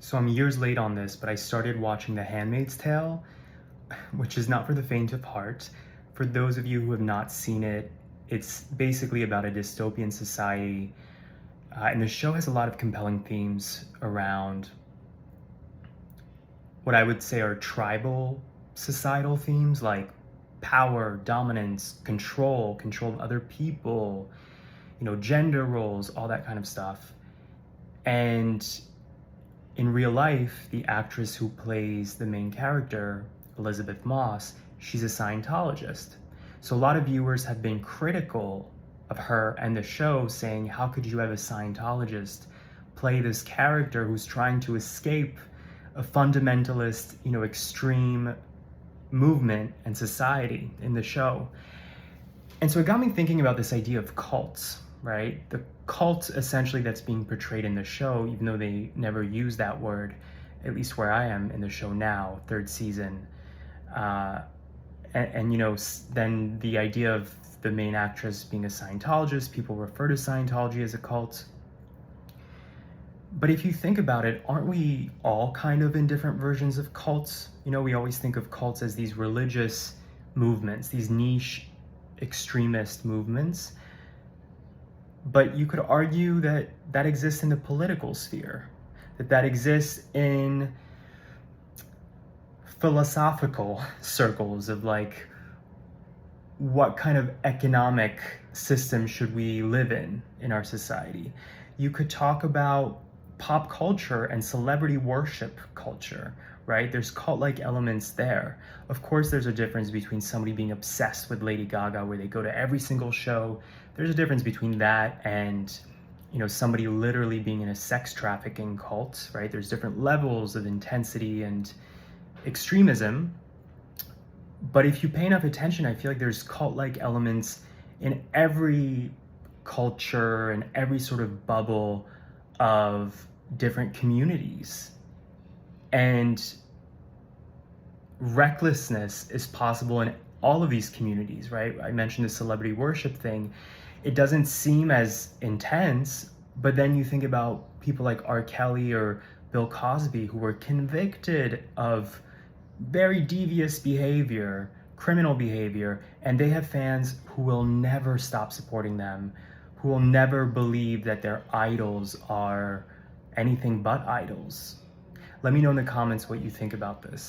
So I'm years late on this, but I started watching The Handmaid's Tale, which is not for the faint of heart. For those of you who have not seen it, it's basically about a dystopian society, and the show has a lot of compelling themes around what I would say are tribal societal themes like power, dominance, control of other people, gender roles, all that kind of stuff. And in real life, the actress who plays the main character, Elizabeth Moss, she's a Scientologist. So a lot of viewers have been critical of her and the show, saying, how could you have a Scientologist play this character who's trying to escape a fundamentalist, extreme movement and society in the show? And so it got me thinking about this idea of cults, right? The cult essentially that's being portrayed in the show, even though they never use that word, at least where I am in the show now, third season. Then the idea of the main actress being a Scientologist, people refer to Scientology as a cult. But if you think about it, aren't we all kind of in different versions of cults? We always think of cults as these religious movements, these niche extremist movements. But you could argue that that exists in the political sphere, that exists in philosophical circles of like, what kind of economic system should we live in our society? You could talk about pop culture and celebrity worship culture, right? There's cult-like elements there. Of course, there's a difference between somebody being obsessed with Lady Gaga, where they go to every single show. There's a difference between that and, somebody literally being in a sex trafficking cult, right? There's different levels of intensity and extremism. But if you pay enough attention, I feel like there's cult-like elements in every culture and every sort of bubble of different communities. And recklessness is possible in all of these communities, right? I mentioned the celebrity worship thing. It doesn't seem as intense, but then you think about people like R. Kelly or Bill Cosby, who were convicted of very devious behavior, criminal behavior, and they have fans who will never stop supporting them, who will never believe that their idols are anything but idols. Let me know in the comments what you think about this.